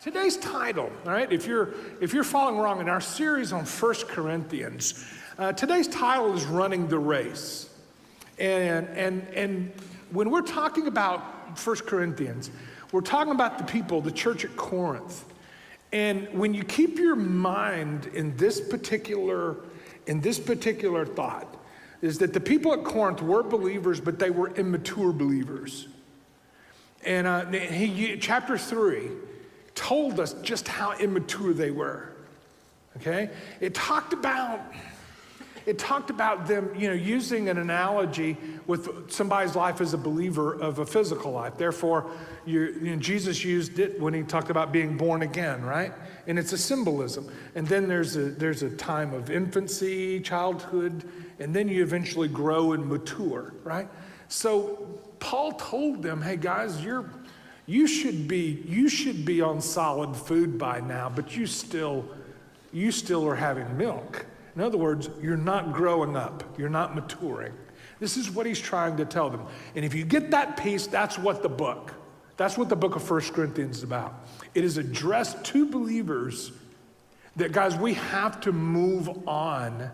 Today's title, all right, if you're following along in our series on 1 Corinthians, today's title is Running the Race. And when we're talking about 1 Corinthians, we're talking about the people, the church at Corinth. And when you keep your mind in this particular thought, is that the people at Corinth were believers, but they were immature believers. And chapter 3 told us just how immature they were. Okay? It talked about them, using an analogy with somebody's life as a believer of a physical life. Therefore, Jesus used it when he talked about being born again, right? And it's a symbolism. And then there's a time of infancy, childhood, and then you eventually grow and mature, right? So Paul told them, hey guys, you should be on solid food by now, but you still are having milk. In other words, you're not growing up. You're not maturing. This is what he's trying to tell them. And if you get that piece, that's what the book of 1 Corinthians is about. It is addressed to believers that, guys, we have to move on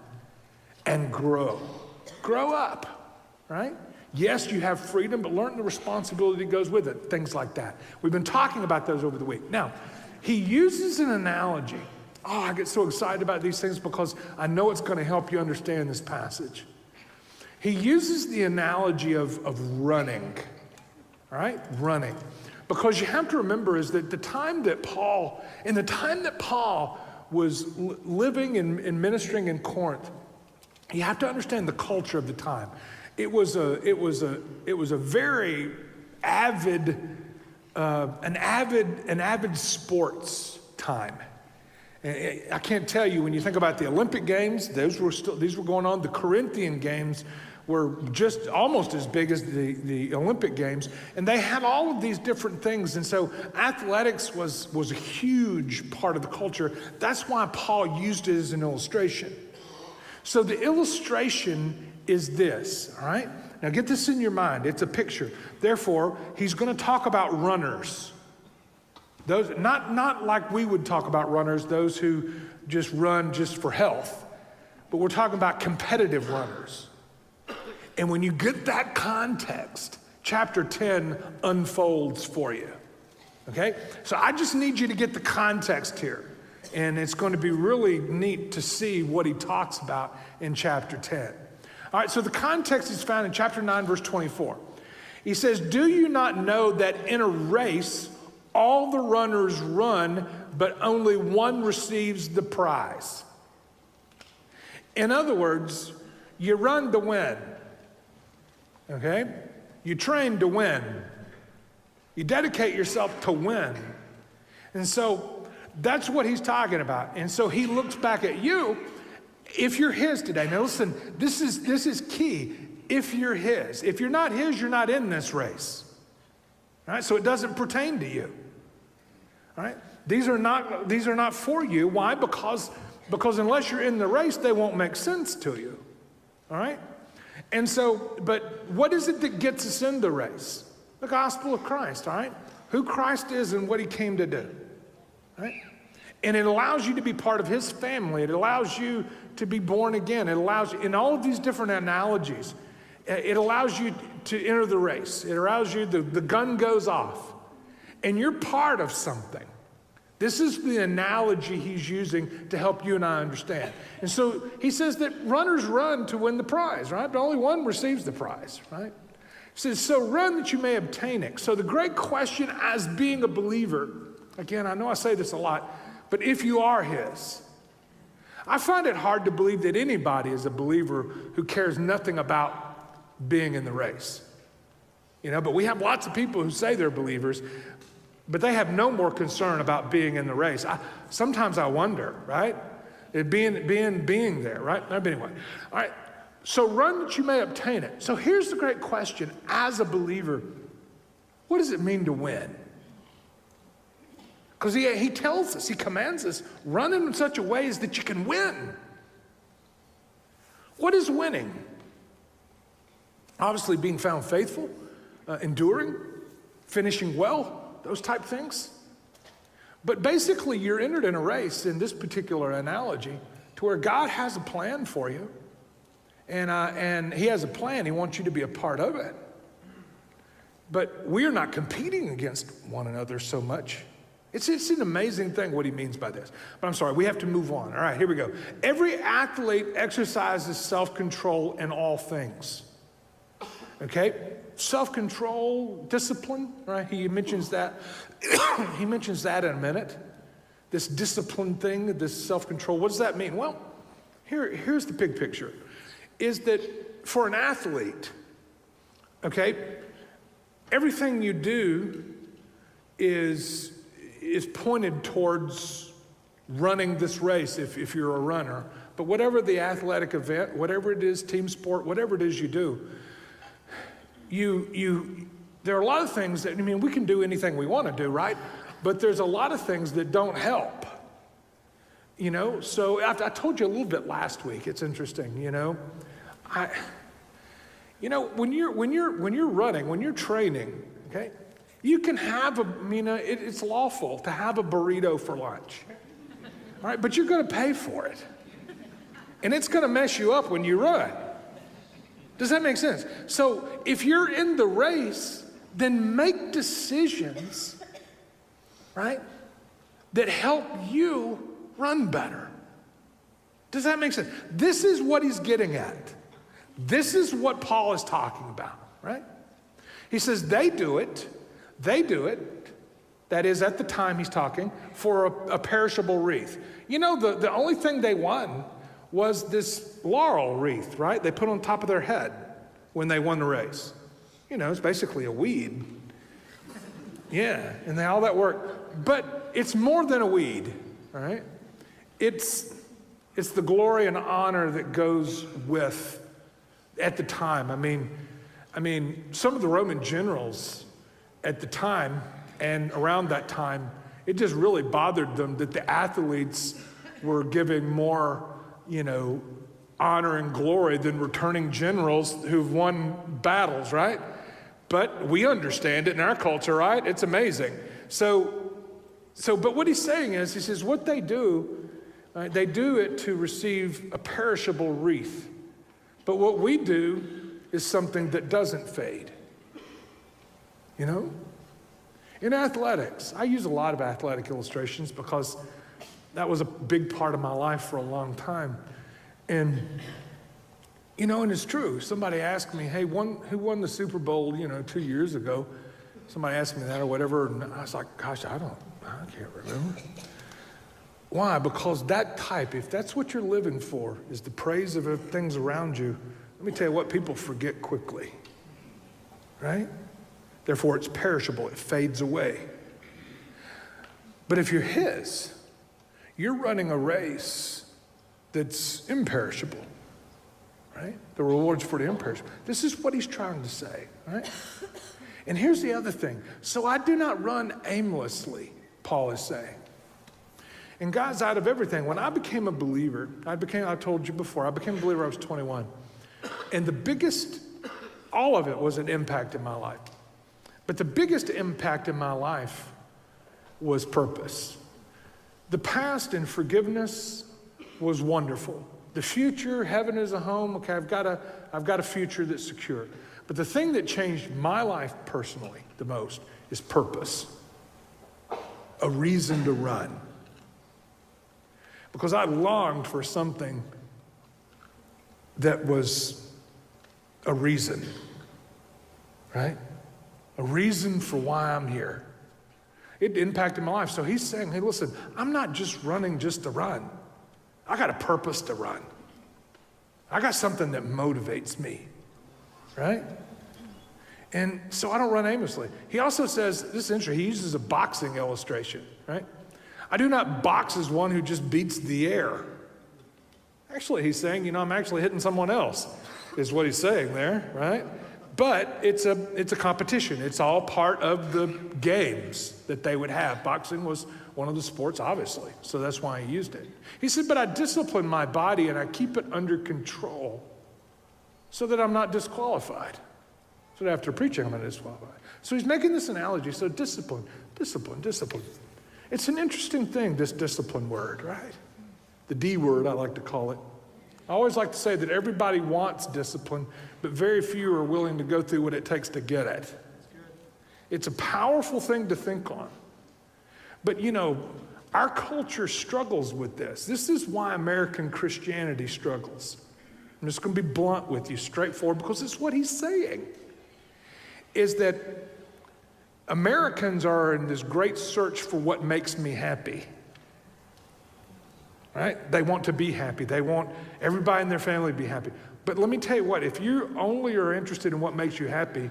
and grow. Grow up, right? Yes, you have freedom, but learn the responsibility that goes with it, things like that. We've been talking about those over the week. Now, he uses an analogy. Oh, I get so excited about these things because I know it's going to help you understand this passage. He uses the analogy of running, all right? Running. Because you have to remember is that the time that Paul was living and ministering in Corinth, you have to understand the culture of the time. It was a very avid sports time. I can't tell you, when you think about the Olympic Games, these were going on. The Corinthian Games were just almost as big as the Olympic Games, and they had all of these different things. And so athletics was a huge part of the culture. That's why Paul used it as an illustration. So the illustration is this, all right? Now get this in your mind. It's a picture. Therefore, he's going to talk about runners. Those, not like we would talk about runners, those who just run just for health, but we're talking about competitive runners. And when you get that context, chapter 10 unfolds for you, okay? So I just need you to get the context here, and it's going to be really neat to see what he talks about in chapter 10. All right, so the context is found in chapter 9, verse 24. He says, "Do you not know that in a race, all the runners run, but only one receives the prize?" In other words, you run to win, okay? You train to win. You dedicate yourself to win. And so that's what he's talking about. And so he looks back at you, if you're his today. Now listen, this is key. If you're his. If you're not his, you're not in this race. All right? So it doesn't pertain to you. All right? These are not for you. Why? Because unless you're in the race, they won't make sense to you. All right? And so, but what is it that gets us in the race? The gospel of Christ, all right? Who Christ is and what he came to do. All right? And it allows you to be part of his family. It allows you to be born again. It allows you, in all of these different analogies, it allows you to enter the race. It allows you, the gun goes off, and you're part of something. This is the analogy he's using to help you and I understand. And so he says that runners run to win the prize, right? But only one receives the prize, right? He says, so run that you may obtain it. So the great question as being a believer, again, I know I say this a lot, but if you are his, I find it hard to believe that anybody is a believer who cares nothing about being in the race. But we have lots of people who say they're believers, but they have no more concern about being in the race. Sometimes I wonder, right? Being there, right? But anyway, all right. So run that you may obtain it. So here's the great question. As a believer, what does it mean to win? Because he tells us, he commands us, run in such a way as that you can win. What is winning? Obviously being found faithful, enduring, finishing well, those type things. But basically, you're entered in a race in this particular analogy to where God has a plan for you. And he has a plan. He wants you to be a part of it. But we are not competing against one another so much. It's an amazing thing what he means by this. But I'm sorry, we have to move on. All right, here we go. Every athlete exercises self-control in all things. Okay? Self-control, discipline, right? He mentions that. He mentions that in a minute. This discipline thing, this self-control. What does that mean? Well, here's the big picture. Is that for an athlete, okay, everything you do is pointed towards running this race if you're a runner. But whatever the athletic event, whatever it is, team sport, whatever it is you do, there are a lot of things that, I mean, we can do anything we want to do, right? But there's a lot of things that don't help. You know, so I told you a little bit last week. It's interesting, you know. When you're running, when you're training, okay, you can have it's lawful to have a burrito for lunch, all right? But you're going to pay for it, and it's going to mess you up when you run. Does that make sense? So if you're in the race, then make decisions, right, that help you run better. Does that make sense? This is what he's getting at. This is what Paul is talking about, right? He says they do it, that is at the time he's talking, for a perishable wreath. You know, the only thing they won was this laurel wreath, right? They put on top of their head when they won the race. You know, it's basically a weed. Yeah, and all that work. But it's more than a weed, all right? It's the glory and honor that goes with, at the time. I mean, some of the Roman generals at the time and around that time, it just really bothered them that the athletes were giving more, honor and glory than returning generals who've won battles, right? But we understand it in our culture, right? It's amazing. But what he's saying is, he says, what they do it to receive a perishable wreath. But what we do is something that doesn't fade. You know? In athletics, I use a lot of athletic illustrations because that was a big part of my life for a long time. And it's true. Somebody asked me, hey, who won the Super Bowl, 2 years ago? Somebody asked me that or whatever, and I was like, gosh, I can't remember. Why? Because that type, if that's what you're living for, is the praise of things around you, let me tell you what, people forget quickly, right? Therefore, it's perishable. It fades away. But if you're his, you're running a race that's imperishable, right? The rewards for the imperishable. This is what he's trying to say, right? And here's the other thing. So I do not run aimlessly, Paul is saying. And guys, out of everything, when I became a believer, I told you before, I became a believer when I was 21. And all of it was an impact in my life. But the biggest impact in my life was purpose. The past and forgiveness was wonderful. The future, heaven is a home. Okay, I've got a future that's secure. But the thing that changed my life personally the most is purpose. A reason to run. Because I longed for something that was a reason, right? A reason for why I'm here. It impacted my life. So he's saying, hey, listen, I'm not just running just to run. I got a purpose to run. I got something that motivates me, right? And so I don't run aimlessly. He also says, this is interesting, he uses a boxing illustration, right? I do not box as one who just beats the air. Actually, he's saying, I'm actually hitting someone else, is what he's saying there, right? But it's a competition. It's all part of the games that they would have. Boxing was one of the sports, obviously, so that's why he used it. He said, but I discipline my body and I keep it under control so that I'm not disqualified. So after preaching, I'm not disqualified. So he's making this analogy. So discipline. It's an interesting thing, this discipline word, right? The D word, I like to call it. I always like to say that everybody wants discipline, but very few are willing to go through what it takes to get it. It's a powerful thing to think on. But our culture struggles with this. This is why American Christianity struggles. I'm just going to be blunt with you, straightforward, because it's what he's saying, is that Americans are in this great search for what makes me happy. Right? They want to be happy. They want everybody in their family to be happy. But let me tell you what, if you only are interested in what makes you happy,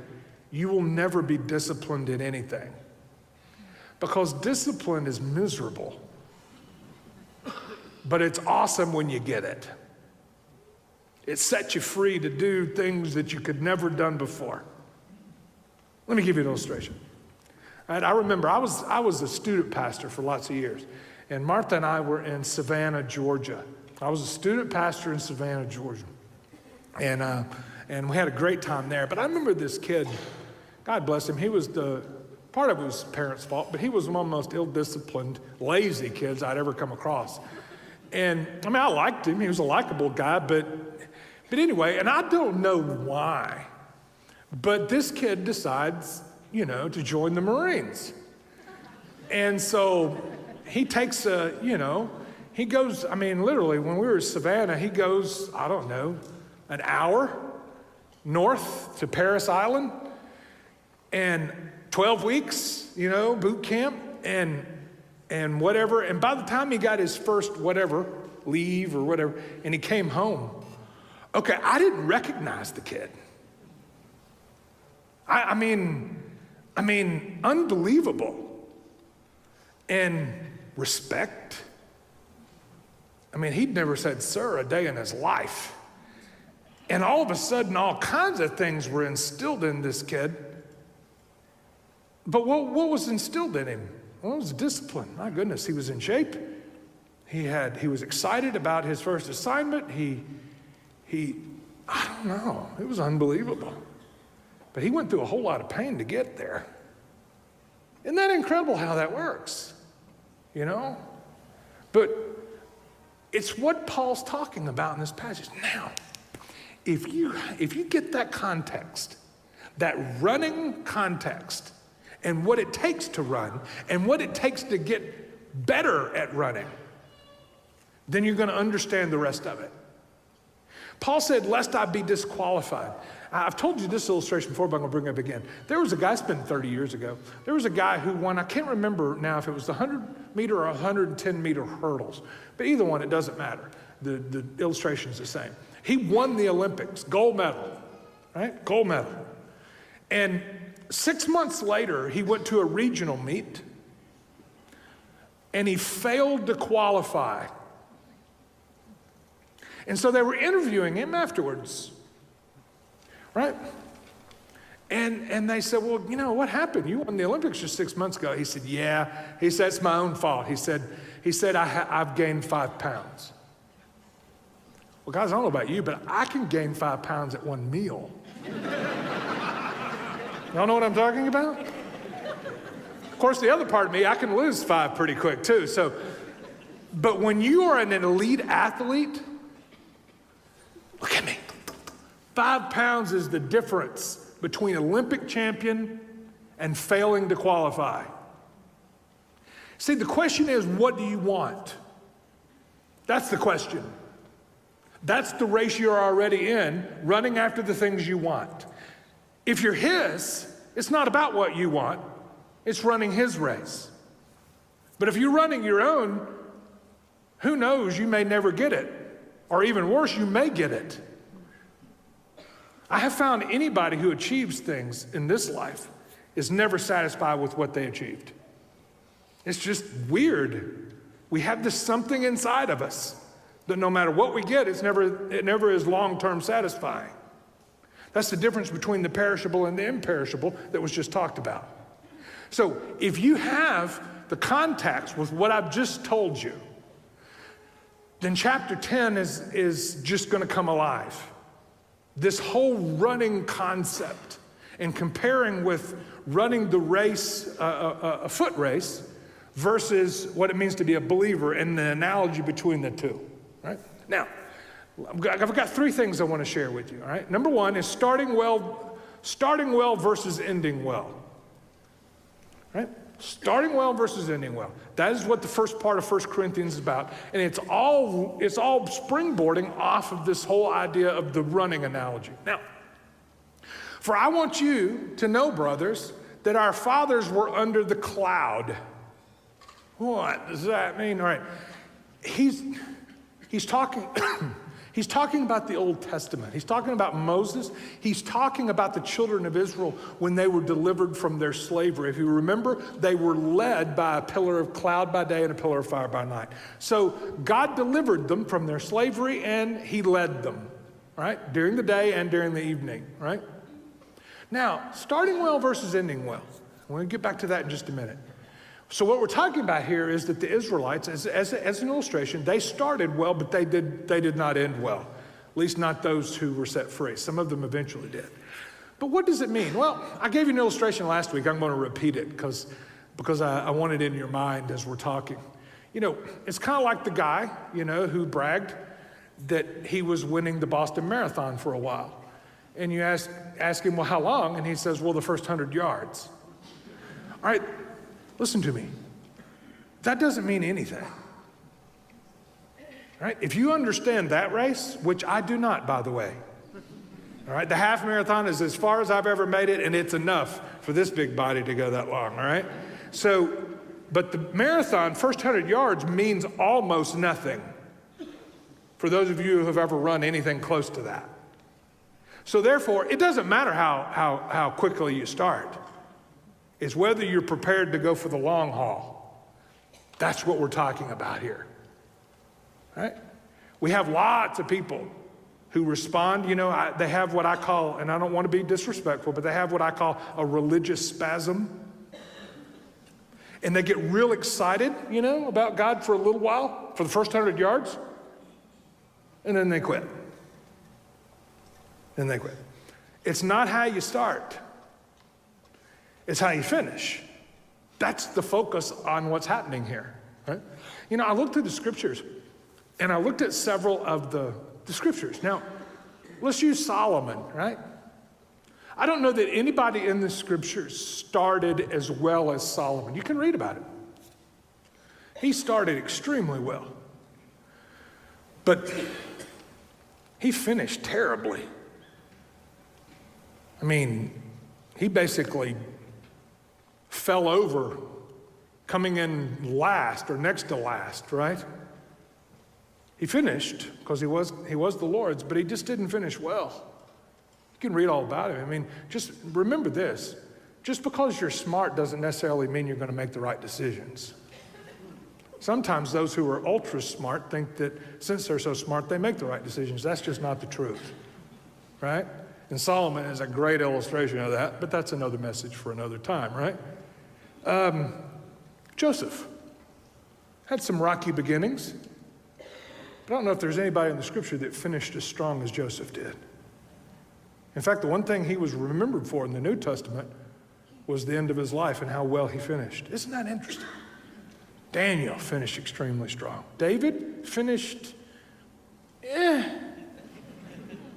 you will never be disciplined in anything. Because discipline is miserable. But it's awesome when you get it. It sets you free to do things that you could never done before. Let me give you an illustration. And I remember I was a student pastor for lots of years. And Martha and I were in Savannah, Georgia. I was a student pastor in Savannah, Georgia. And we had a great time there. But I remember this kid, God bless him, part of it was his parents' fault, but he was one of the most ill-disciplined, lazy kids I'd ever come across. And I liked him. He was a likable guy, but anyway, and I don't know why, but this kid decides, to join the Marines. And so he takes he goes, literally, when we were in Savannah, he goes, I don't know, an hour north to Parish Island, and 12 weeks, boot camp, and whatever. And by the time he got his first leave or whatever, and he came home, okay, I didn't recognize the kid. I mean, unbelievable. And respect. He'd never said sir a day in his life. And all of a sudden, all kinds of things were instilled in this kid. But what was instilled in him? Well, it was discipline. My goodness, he was in shape. He was excited about his first assignment. I don't know, it was unbelievable. But he went through a whole lot of pain to get there. Isn't that incredible how that works? But it's what Paul's talking about in this passage. Now, if you get that context, that running context, and what it takes to run, and what it takes to get better at running, then you're going to understand the rest of it. Paul said, lest I be disqualified. I've told you this illustration before, but I'm going to bring it up again. There was a guy, it's been 30 years ago, there was a guy who won, I can't remember now if it was the 100-meter or 110-meter hurdles, but either one, it doesn't matter. The illustration is the same. He won the Olympics, gold medal, right? Gold medal. And 6 months later, he went to a regional meet, and he failed to qualify. And so they were interviewing him afterwards, right? And they said, well, what happened? You won the Olympics just 6 months ago. He said, yeah. He said, it's my own fault. He said, I've gained 5 pounds. Well, guys, I don't know about you, but I can gain 5 pounds at one meal. Y'all know what I'm talking about? Of course, the other part of me, I can lose 5 pretty quick too. But when you are an elite athlete, look at me. 5 pounds is the difference between Olympic champion and failing to qualify. See, the question is, what do you want? That's the question. That's the race you're already in, running after the things you want. If you're his, it's not about what you want, it's running his race. But if you're running your own, who knows, you may never get it. Or even worse, you may get it. I have found anybody who achieves things in this life is never satisfied with what they achieved. It's just weird. We have this something inside of us that no matter what we get, it never is long-term satisfying. That's the difference between the perishable and the imperishable that was just talked about. So if you have the context with what I've just told you, then chapter 10 is just going to come alive. This whole running concept and comparing with running the race, a foot race, versus what it means to be a believer and the analogy between the two, right? Now, I've got three things I want to share with you, all right? Number one is starting well versus ending well, right? Starting well versus ending well. That is what the first part of 1 Corinthians is about. And it's all springboarding off of this whole idea of the running analogy. Now, for I want you to know, brothers, that our fathers were under the cloud. What does that mean? All right. He's talking he's talking about the Old Testament. He's talking about Moses. He's talking about the children of Israel when they were delivered from their slavery. If you remember, they were led by a pillar of cloud by day and a pillar of fire by night. So God delivered them from their slavery and he led them, right? During the day and during the evening, right? Now, starting well versus ending well. We're going to get back to that in just a minute. So what we're talking about here is that the Israelites, as an illustration, they started well, but they did not end well. At least not those who were set free. Some of them eventually did. But what does it mean? Well, I gave you an illustration last week. I'm going to repeat it because I want it in your mind as we're talking. You know, it's kind of like the guy, you know, who bragged that he was winning the Boston Marathon for a while. And you ask him, well, how long? And he says, well, the first 100 yards. All right, listen to me. That doesn't mean anything. All right, if you understand that race, which I do not, by the way. All right, the half marathon is as far as I've ever made it, and it's enough for this big body to go that long, all right? So, but the marathon, first 100 yards means almost nothing for those of you who have ever run anything close to that. So therefore, it doesn't matter how quickly you start. It's whether you're prepared to go for the long haul. That's what we're talking about here, right? We have lots of people who respond, you know, they have what I call, and I don't want to be disrespectful, but they have what I call a religious spasm. And they get real excited, you know, about God for a little while, for the first 100 yards, and then they quit. Then they quit. It's not how you start. It's how you finish. That's the focus on what's happening here, right? You know, I looked through the scriptures, and I looked at several of the scriptures. Now, let's use Solomon, right? I don't know that anybody in the scriptures started as well as Solomon. You can read about it. He started extremely well. But he finished terribly. I mean, he basically fell over coming in last or next to last, right? He finished because he was the Lord's, but he just didn't finish well. You can read all about him. I mean, just remember this. Just because you're smart doesn't necessarily mean you're going to make the right decisions. Sometimes those who are ultra smart think that since they're so smart, they make the right decisions. That's just not the truth, right? And Solomon is a great illustration of that, but that's another message for another time, right? Joseph had some rocky beginnings, but I don't know if there's anybody in the scripture that finished as strong as Joseph did. In fact, the one thing he was remembered for in the New Testament was the end of his life and how well he finished. Isn't that interesting? Daniel finished extremely strong. David finished,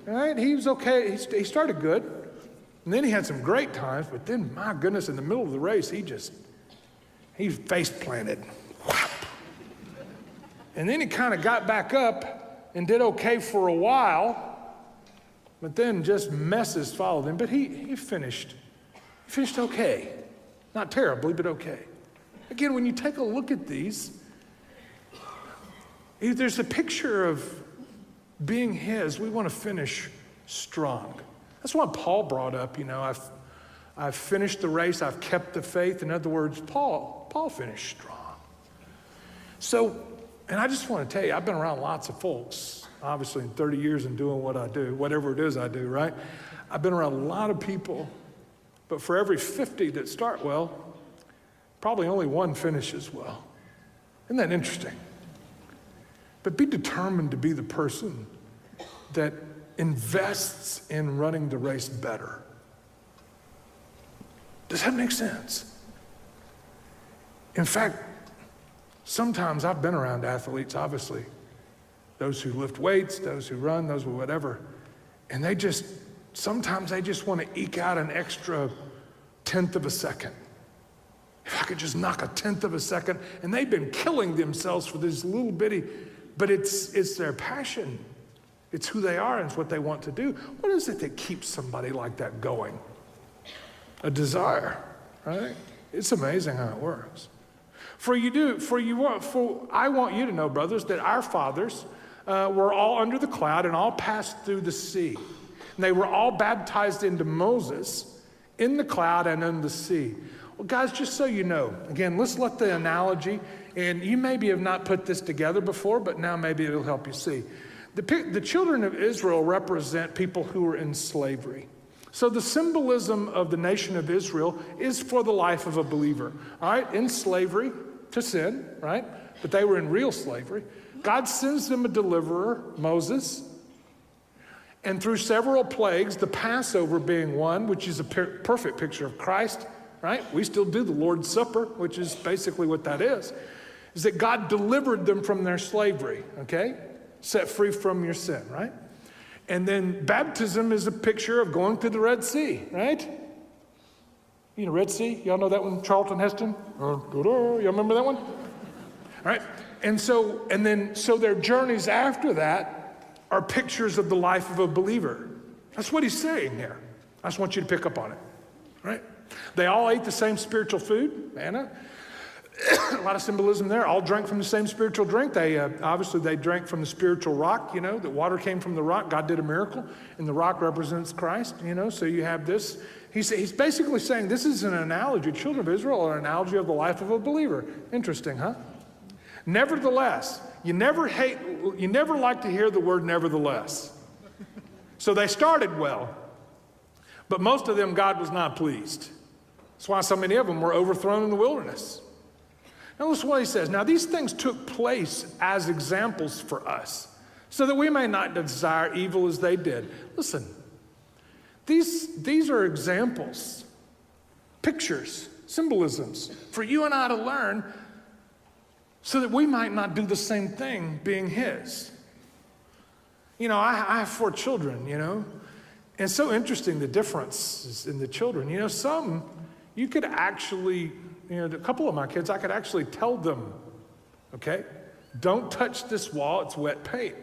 right? He was okay. He started good. And then he had some great times, but then, my goodness, in the middle of the race, he face planted. Whap. And then he kind of got back up and did okay for a while, but then just messes followed him. But he finished okay. Not terribly, but okay. Again, when you take a look at these, there's a picture of being his. We want to finish strong. That's what Paul brought up, you know, I've finished the race, I've kept the faith. In other words, Paul finished strong. So, and I just want to tell you, I've been around lots of folks, obviously in 30 years and doing what I do, whatever it is I do, right? I've been around a lot of people, but for every 50 that start well, probably only one finishes well. Isn't that interesting? But be determined to be the person that invests in running the race better. Does that make sense? In fact, Sometimes I've been around athletes, obviously, those who lift weights, those who run, those who whatever, and sometimes they just want to eke out an extra tenth of a second. If I could just knock a tenth of a second, and they've been killing themselves for this little bitty, but it's their passion. It's who they are and it's what they want to do. What is it that keeps somebody like that going? A desire, right? It's amazing how it works. I want you to know, brothers, that our fathers were all under the cloud and all passed through the sea. And they were all baptized into Moses in the cloud and in the sea. Well, guys, just so you know, again, let's let the analogy, and you maybe have not put this together before, but now maybe it'll help you see. The children of Israel represent people who were in slavery. So the symbolism of the nation of Israel is for the life of a believer, all right? In slavery to sin, right? But they were in real slavery. God sends them a deliverer, Moses, and through several plagues, the Passover being one, which is a perfect picture of Christ, right? We still do the Lord's Supper, which is basically what that is that God delivered them from their slavery, okay? Set free from your sin, right? And then baptism is a picture of going through the Red Sea, right? You know, Red Sea, y'all know that one, Charlton Heston? Y'all remember that one? All right, and so their journeys after that are pictures of the life of a believer. That's what he's saying here. I just want you to pick up on it, right? They all ate the same spiritual food, manna. A lot of symbolism there. All drank from the same spiritual drink. They drank from the spiritual rock, you know, the water came from the rock. God did a miracle, and the rock represents Christ, you know, so you have this. He's basically saying this is an analogy. Children of Israel are an analogy of the life of a believer. Interesting, huh? Nevertheless, you never like to hear the word nevertheless. So they started well, but most of them, God was not pleased. That's why so many of them were overthrown in the wilderness. Now listen to what he says. Now these things took place as examples for us, so that we may not desire evil as they did. Listen, these are examples, pictures, symbolisms for you and I to learn, so that we might not do the same thing being his. You know, I have 4 children, you know, and it's so interesting the differences in the children. You know, some you could actually, you know, a couple of my kids, I could actually tell them, okay, don't touch this wall, it's wet paint.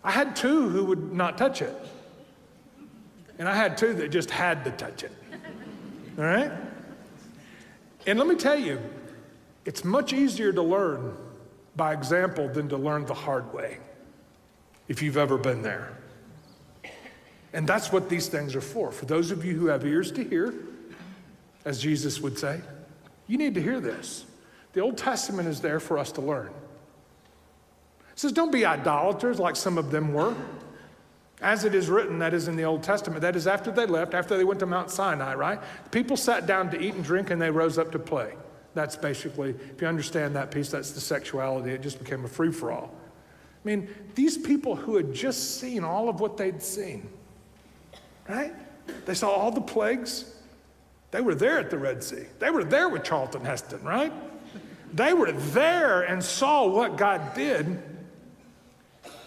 I had 2 who would not touch it. And I had 2 that just had to touch it, all right? And let me tell you, it's much easier to learn by example than to learn the hard way, if you've ever been there. And that's what these things are for. For those of you who have ears to hear, as Jesus would say, you need to hear this. The Old Testament is there for us to learn. It says, don't be idolaters like some of them were. As it is written, that is in the Old Testament, that is after they left, after they went to Mount Sinai, right? People sat down to eat and drink and they rose up to play. That's basically, if you understand that piece, that's the sexuality. It just became a free-for-all. I mean, these people who had just seen all of what they'd seen, right? They saw all the plagues. They were there at the Red Sea. They were there with Charlton Heston, right? They were there and saw what God did,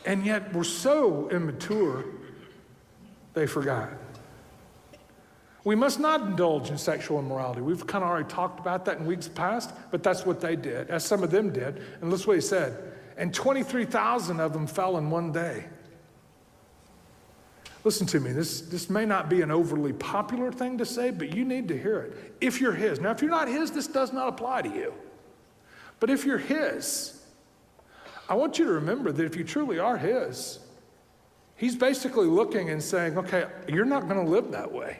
and yet were so immature, they forgot. We must not indulge in sexual immorality. We've kind of already talked about that in weeks past, but that's what they did, as some of them did. And listen to what he said. And 23,000 of them fell in one day. Listen to me, this may not be an overly popular thing to say, but you need to hear it. If you're his. Now, if you're not his, this does not apply to you. But if you're his, I want you to remember that if you truly are his, he's basically looking and saying, okay, you're not going to live that way.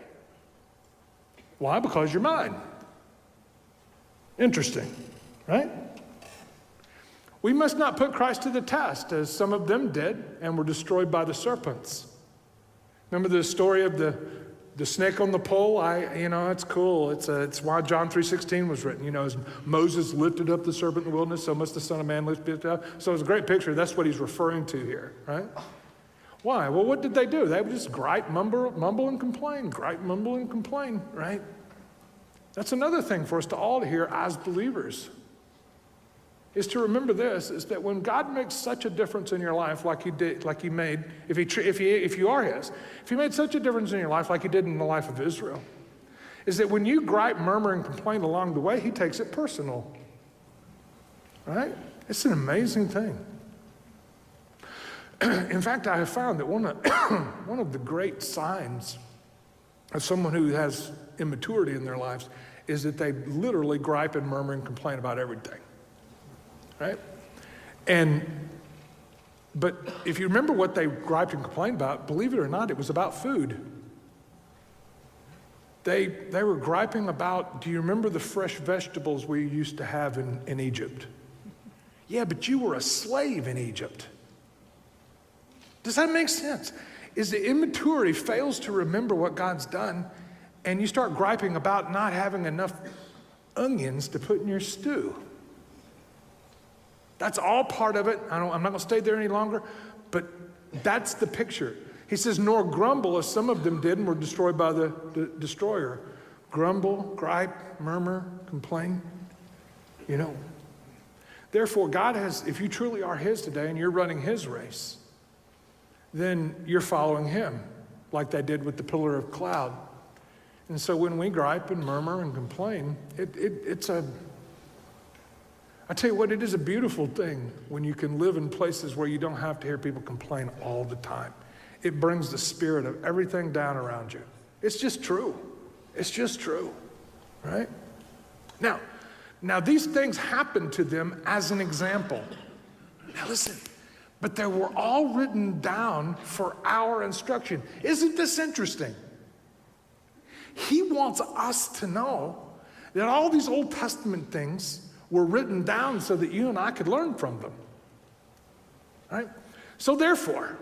Why? Because you're mine. Interesting, right? We must not put Christ to the test, as some of them did and were destroyed by the serpents. Remember the story of the snake on the pole? It's cool. It's why John 3:16 was written. You know, as Moses lifted up the serpent in the wilderness, so must the Son of Man lift it up. So it's a great picture. That's what he's referring to here, right? Why? Well, what did they do? They would just gripe, mumble, and complain. Gripe, mumble, and complain, right? That's another thing for us to all hear as believers. is to remember this, is that when God makes such a difference in your life like he made, if you are his, if he made such a difference in your life like he did in the life of Israel, is that when you gripe, murmur, and complain along the way, he takes it personal, right? It's an amazing thing. In fact, I have found that one of the great signs of someone who has immaturity in their lives is that they literally gripe and murmur and complain about everything, right? But if you remember what they griped and complained about, believe it or not, it was about food. They were griping about, do you remember the fresh vegetables we used to have in Egypt? Yeah, but you were a slave in Egypt. Does that make sense? Is the immaturity fails to remember what God's done, and you start griping about not having enough onions to put in your stew. That's all part of it. I'm not going to stay there any longer, but that's the picture. He says, nor grumble as some of them did and were destroyed by the destroyer. Grumble, gripe, murmur, complain, Therefore, God has, if you truly are his today and you're running his race, then you're following him like they did with the pillar of cloud. And so when we gripe and murmur and complain, I tell you what, it is a beautiful thing when you can live in places where you don't have to hear people complain all the time. It brings the spirit of everything down around you. It's just true. It's just true, right? Now these things happened to them as an example. Now listen, but they were all written down for our instruction. Isn't this interesting? He wants us to know that all these Old Testament things were written down so that you and I could learn from them, right? So therefore,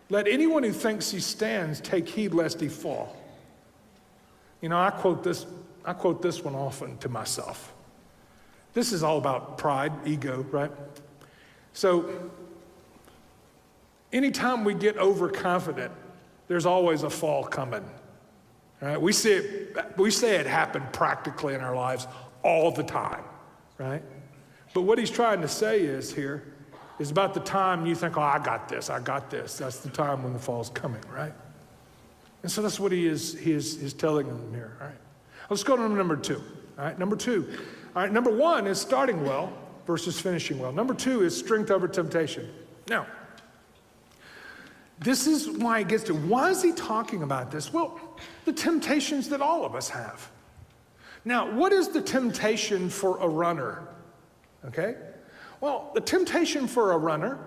let anyone who thinks he stands take heed lest he fall. I quote this one often to myself. This is all about pride, ego, right? So anytime we get overconfident, there's always a fall coming. Right? We see it happen practically in our lives all the time, right? But what he's trying to say is about the time you think, oh, I got this. That's the time when the fall's coming, right? And so that's what he is telling them here, all right? Let's go to number two, all right? Number two. All right, number one is starting well versus finishing well. Number two is strength over temptation. Now, this is why he gets to, why is he talking about this? Well, the temptations that all of us have. Now, what is the temptation for a runner? Okay? Well, the temptation for a runner,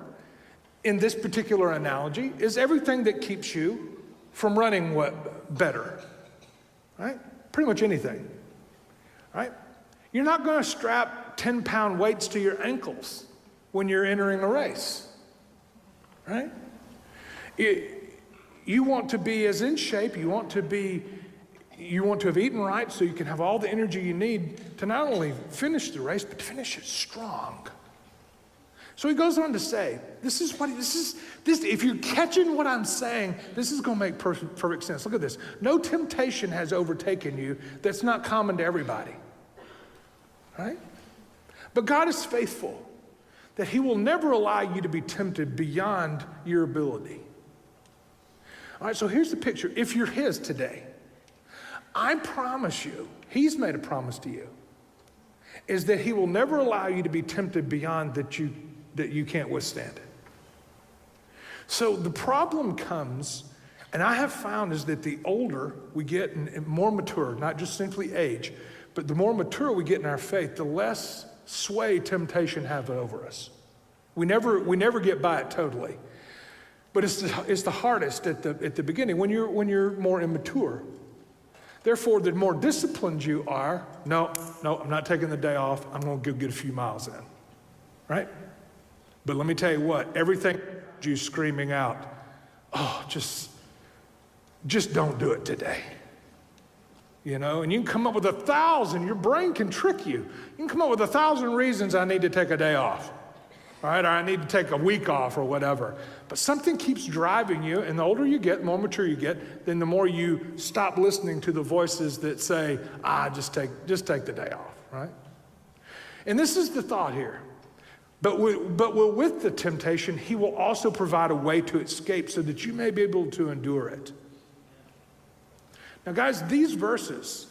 in this particular analogy, is everything that keeps you from running better. Right? Pretty much anything. Right? You're not going to strap 10-pound weights to your ankles when you're entering a race. Right? You want to be as in shape, you want to have eaten right so you can have all the energy you need to not only finish the race, but to finish it strong. So he goes on to say, if you're catching what I'm saying, this is going to make perfect sense. Look at this. No temptation has overtaken you that's not common to everybody. Right? But God is faithful, that he will never allow you to be tempted beyond your ability. All right, so here's the picture. If you're his today, I promise you, he's made a promise to you, is that he will never allow you to be tempted beyond that you can't withstand it. So the problem comes, and I have found, is that the older we get and more mature, not just simply age, but the more mature we get in our faith, the less sway temptation has over us. We never get by it totally. But it's the hardest at the beginning when you're more immature. Therefore, the more disciplined you are, no, I'm not taking the day off. I'm going to go get a few miles in, right? But let me tell you what, everything you screaming out, oh, just don't do it today. And you can come up with 1,000, your brain can trick you. You can come up with 1,000 reasons I need to take a day off. All right, or I need to take a week off or whatever. But something keeps driving you, and the older you get, the more mature you get, then the more you stop listening to the voices that say, just take the day off, right? And this is the thought here, But with the temptation, he will also provide a way to escape so that you may be able to endure it. Now, guys, these verses,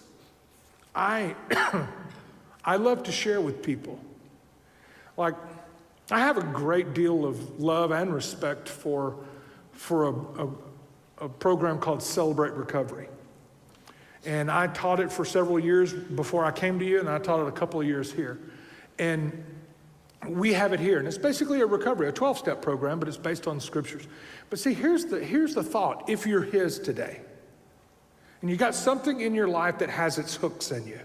I love to share with people. Like, I have a great deal of love and respect for a program called Celebrate Recovery. And I taught it for several years before I came to you, and I taught it a couple of years here. And we have it here, and it's basically a recovery, a 12-step program, but it's based on scriptures. But see, here's the thought. If you're his today, and you got something in your life that has its hooks in you.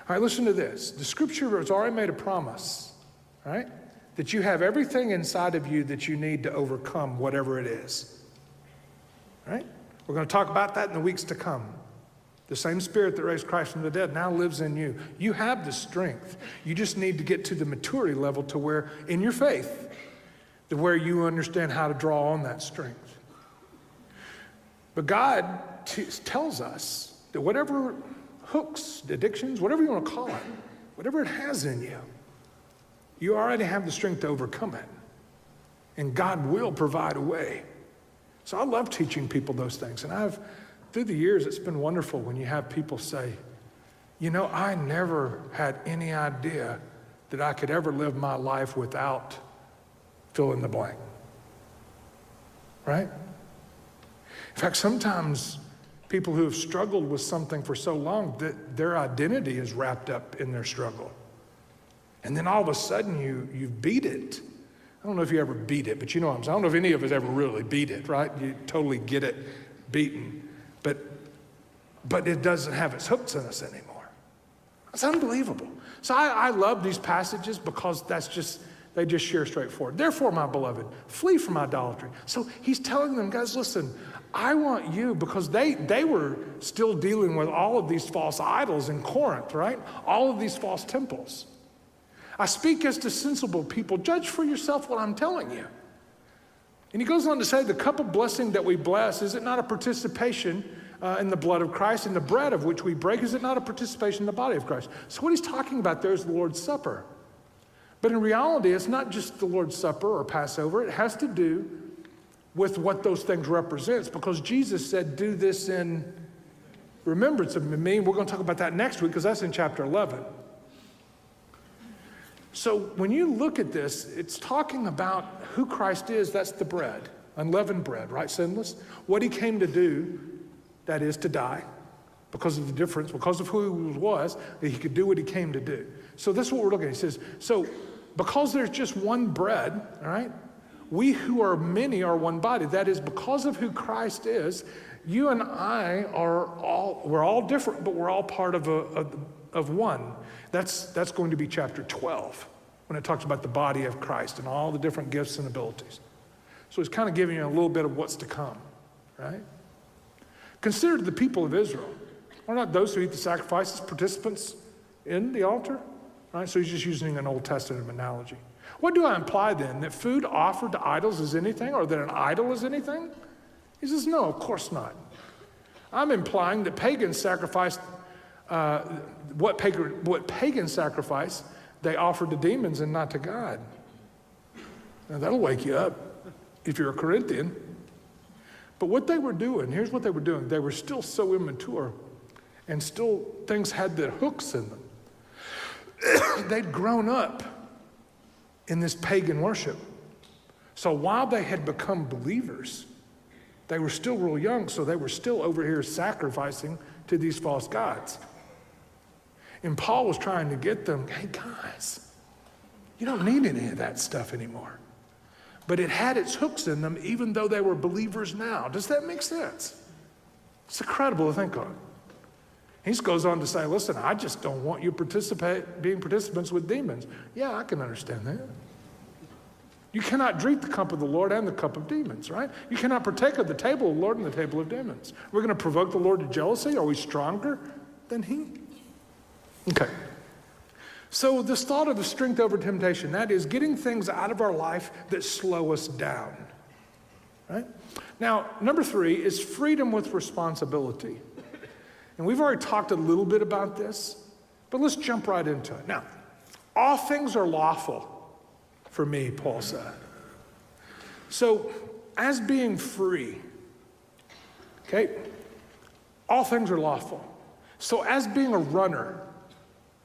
All right, listen to this. The scripture has already made a promise, right? That you have everything inside of you that you need to overcome whatever it is. All right? We're going to talk about that in the weeks to come. The same spirit that raised Christ from the dead now lives in you. You have the strength. You just need to get to the maturity level to where, in your faith, to where you understand how to draw on that strength. But God tells us that whatever hooks, addictions, whatever you want to call it, whatever it has in you, you already have the strength to overcome it. And God will provide a way. So I love teaching people those things. And through the years, it's been wonderful when you have people say, you know, I never had any idea that I could ever live my life without fill in the blank. Right? In fact, sometimes people who have struggled with something for so long that their identity is wrapped up in their struggle. And then all of a sudden you beat it. I don't know if you ever beat it, but you know what I'm saying. I don't know if any of us ever really beat it, right? You totally get it beaten. But it doesn't have its hooks in us anymore. It's unbelievable. So I love these passages because they just share straightforward. Therefore, my beloved, flee from idolatry. So he's telling them, guys, listen, I want you, because they were still dealing with all of these false idols in Corinth, right? All of these false temples. I speak as to sensible people. Judge for yourself what I'm telling you. And he goes on to say, the cup of blessing that we bless, is it not a participation in the blood of Christ? And the bread of which we break, is it not a participation in the body of Christ? So what he's talking about there is the Lord's Supper. But in reality, it's not just the Lord's Supper or Passover. It has to do with what those things represents, because Jesus said, do this in remembrance of me. We're going to talk about that next week because that's in chapter 11. So when you look at this, it's talking about who Christ is. That's the bread, unleavened bread, right? Sinless. What he came to do, that is to die, because of the difference, because of who he was, that he could do what he came to do. So that's what we're looking at. He says, so because there's just one bread, all right, we who are many are one body. That is, because of who Christ is, you and I we're all different, but we're all part of one. That's going to be chapter 12, when it talks about the body of Christ and all the different gifts and abilities. So it's kind of giving you a little bit of what's to come, right? Consider the people of Israel. Are not those who eat the sacrifices participants in the altar? Right? So he's just using an Old Testament analogy. What do I imply then? That food offered to idols is anything, or that an idol is anything? He says, no, of course not. I'm implying that pagans sacrificed what pagan sacrifice they offered to demons and not to God. Now that'll wake you up if you're a Corinthian. But what they were doing, here's what they were doing. They were still so immature, and still things had their hooks in them. They'd grown up in this pagan worship. So while they had become believers, they were still real young, so they were still over here sacrificing to these false gods. And Paul was trying to get them, hey guys, you don't need any of that stuff anymore. But it had its hooks in them even though they were believers now. Does that make sense? It's incredible to think on. He goes on to say, listen, I just don't want you being participants with demons. Yeah, I can understand that. You cannot drink the cup of the Lord and the cup of demons, right? You cannot partake of the table of the Lord and the table of demons. We're going to provoke the Lord to jealousy? Are we stronger than he? Okay. So this thought of the strength over temptation, that is getting things out of our life that slow us down, right? Now, number 3 is freedom with responsibility. And we've already talked a little bit about this, but let's jump right into it. Now, All things are lawful for me, Paul said. So, as being free, okay, all things are lawful. So, as being a runner,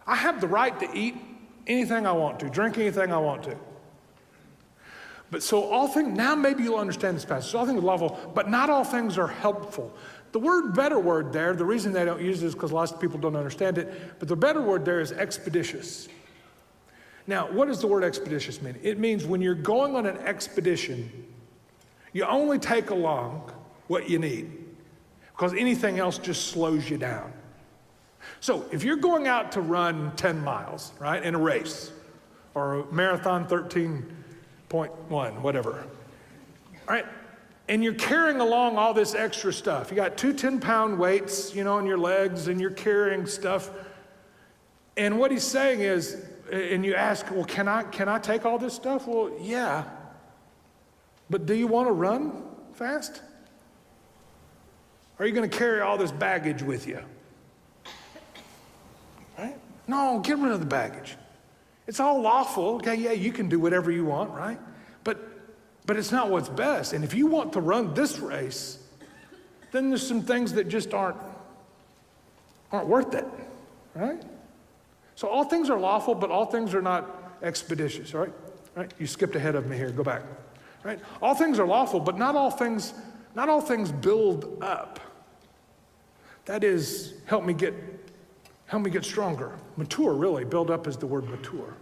I have the right to eat anything I want to, drink anything I want to. But so all things, now maybe you'll understand this passage. So all things are lawful, but not all things are helpful. The better word there, the reason they don't use it is because lots of people don't understand it, but the better word there is expeditious. Now, what does the word expeditious mean? It means when you're going on an expedition, you only take along what you need, because anything else just slows you down. So if you're going out to run 10 miles, right, in a race, or a marathon 13.1, whatever, all right, and you're carrying along all this extra stuff. You got 2 10-pound weights, on your legs, and you're carrying stuff. And what he's saying is, and you ask, well, can I take all this stuff? Well, yeah. But do you want to run fast? Or are you going to carry all this baggage with you? Right? No, get rid of the baggage. It's all lawful. Okay, yeah, you can do whatever you want, right? But it's not what's best. And if you want to run this race, then there's some things that just aren't worth it, right? So all things are lawful, but all things are not expeditious, right? Right? You skipped ahead of me here. Go back. Right? All things are lawful, but not all things build up. That is, help me get stronger. Mature, really. Build up is the word mature.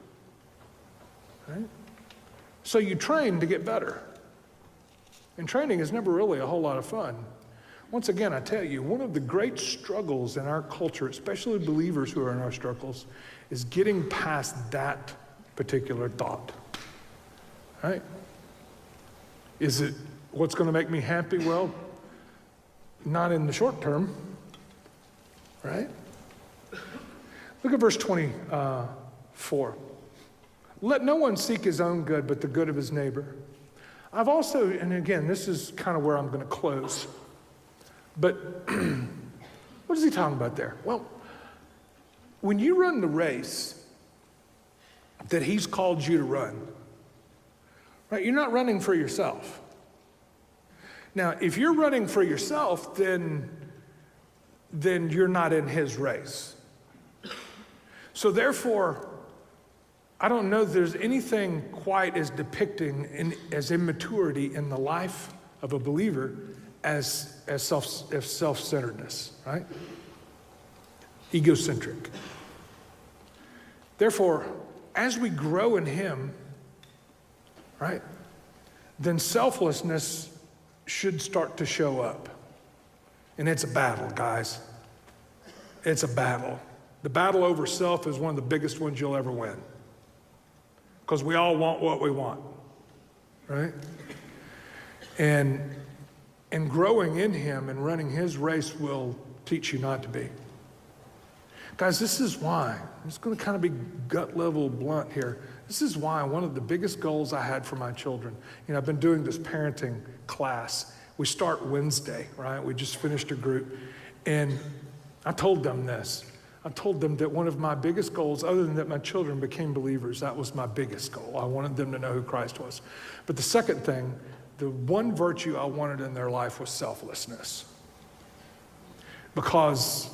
Right? So you train to get better. And training is never really a whole lot of fun. Once again, I tell you, one of the great struggles in our culture, especially believers who are in our struggles, is getting past that particular thought. Right? Is it what's going to make me happy? Well, not in the short term. Right? Look at verse 24. Let no one seek his own good, but the good of his neighbor. I've also, and again, this is kind of where I'm going to close. But what is he talking about there? Well, when you run the race that he's called you to run, right, you're not running for yourself. Now, if you're running for yourself, then you're not in his race. So therefore, I don't know that there's anything quite as depicting as immaturity in the life of a believer as self-centeredness, right? Egocentric. Therefore, as we grow in him, right, then selflessness should start to show up. And it's a battle, guys. It's a battle. The battle over self is one of the biggest ones you'll ever win. Because we all want what we want, right? And growing in him and running his race will teach you not to be. Guys, this is why, I'm just going to kind of be gut level blunt here. This is why one of the biggest goals I had for my children, I've been doing this parenting class. We start Wednesday, right? We just finished a group. And I told them this. I told them that one of my biggest goals, other than that my children became believers, that was my biggest goal. I wanted them to know who Christ was. But the second thing, the one virtue I wanted in their life was selflessness. Because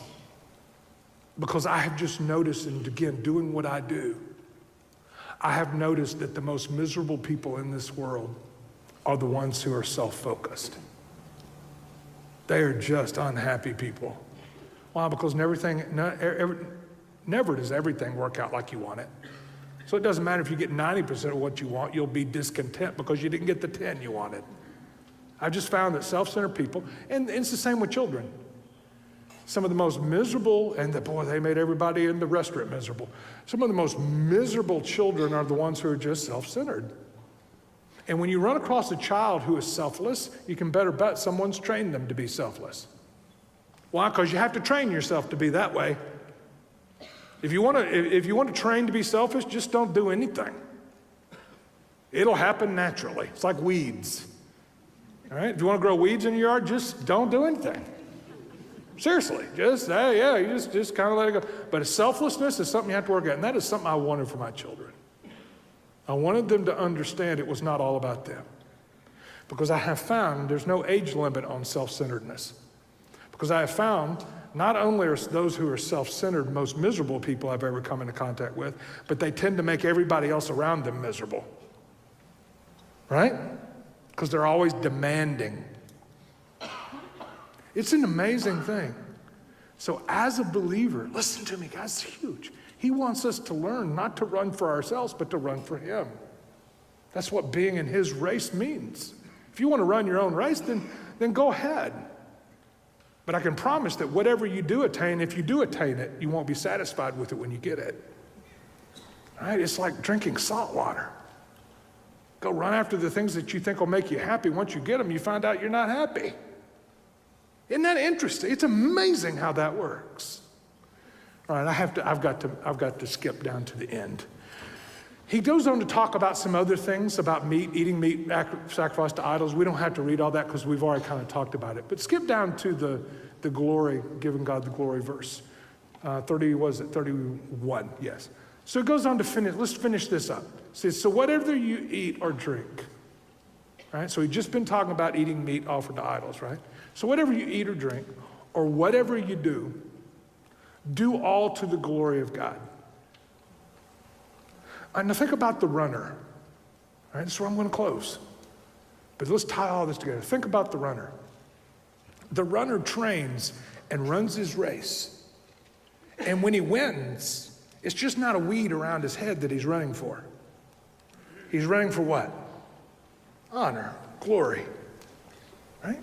I have just noticed, and again, doing what I do, I have noticed that the most miserable people in this world are the ones who are self-focused. They are just unhappy people. Why? Because never does everything work out like you want it. So it doesn't matter if you get 90% of what you want, you'll be discontent because you didn't get the 10 you wanted. I've just found that self-centered people, and it's the same with children. Some of the most miserable, and they made everybody in the restaurant miserable. Some of the most miserable children are the ones who are just self-centered. And when you run across a child who is selfless, you can better bet someone's trained them to be selfless. Why? Because you have to train yourself to be that way. If you want to train to be selfish, just don't do anything. It'll happen naturally. It's like weeds. All right? If you want to grow weeds in your yard, just don't do anything. Seriously, just you just kind of let it go. But selflessness is something you have to work at, and that is something I wanted for my children. I wanted them to understand it was not all about them. Because I have found there's no age limit on self-centeredness. Because I have found not only are those who are self-centered most miserable people I've ever come into contact with, but they tend to make everybody else around them miserable. Right? Because they're always demanding. It's an amazing thing. So as a believer, listen to me, guys, it's huge. He wants us to learn not to run for ourselves, but to run for him. That's what being in his race means. If you want to run your own race, then go ahead. But I can promise that whatever you do attain, if you do attain it, you won't be satisfied with it when you get it. All right? It's like drinking salt water. Go run after the things that you think will make you happy. Once you get them, you find out you're not happy. Isn't that interesting? It's amazing how that works. All right, I've got to skip down to the end. He goes on to talk about some other things about meat, eating meat sacrificed to idols. We don't have to read all that because we've already kind of talked about it. But skip down to the glory, giving God the glory verse. 31, yes. So it goes on to finish, let's finish this up. It says, so whatever you eat or drink, right? So he's just been talking about eating meat offered to idols, right? So whatever you eat or drink, or whatever you do all to the glory of God. Now think about the runner. All right, this is where I'm going to close. But let's tie all this together. Think about the runner. The runner trains and runs his race. And when he wins, it's just not a weed around his head that he's running for. He's running for what? Honor, glory. Right?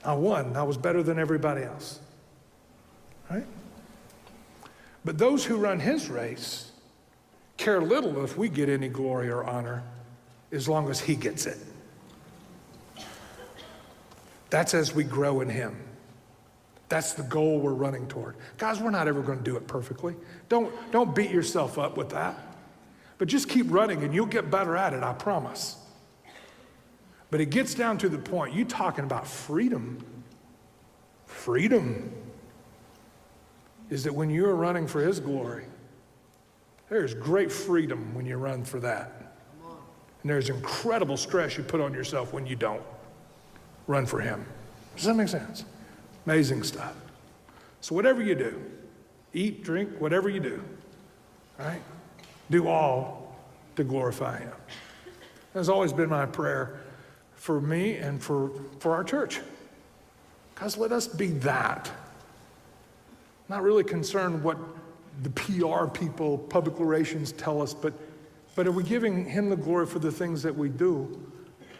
I won. I was better than everybody else. Right? But those who run his race care little if we get any glory or honor as long as he gets it. That's as we grow in him. That's the goal we're running toward. Guys, we're not ever going to do it perfectly. Don't beat yourself up with that. But just keep running and you'll get better at it, I promise. But it gets down to the point, you talking about freedom. Freedom is that when you're running for his glory, there's great freedom when you run for that. And there's incredible stress you put on yourself when you don't run for him. Does that make sense? Amazing stuff. So whatever you do, eat, drink, whatever you do, right? Do all to glorify him. That's always been my prayer for me and for our church. Guys, let us be that. Not really concerned what the PR people, public relations tell us, but are we giving him the glory for the things that we do?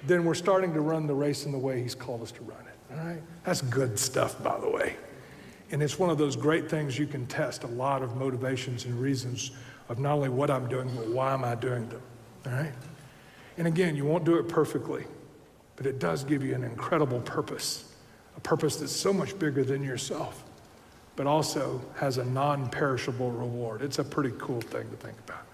Then we're starting to run the race in the way he's called us to run it, all right? That's good stuff, by the way. And it's one of those great things you can test a lot of motivations and reasons of not only what I'm doing, but why am I doing them, all right? And again, you won't do it perfectly, but it does give you an incredible purpose, a purpose that's so much bigger than yourself, but also has a non-perishable reward. It's a pretty cool thing to think about.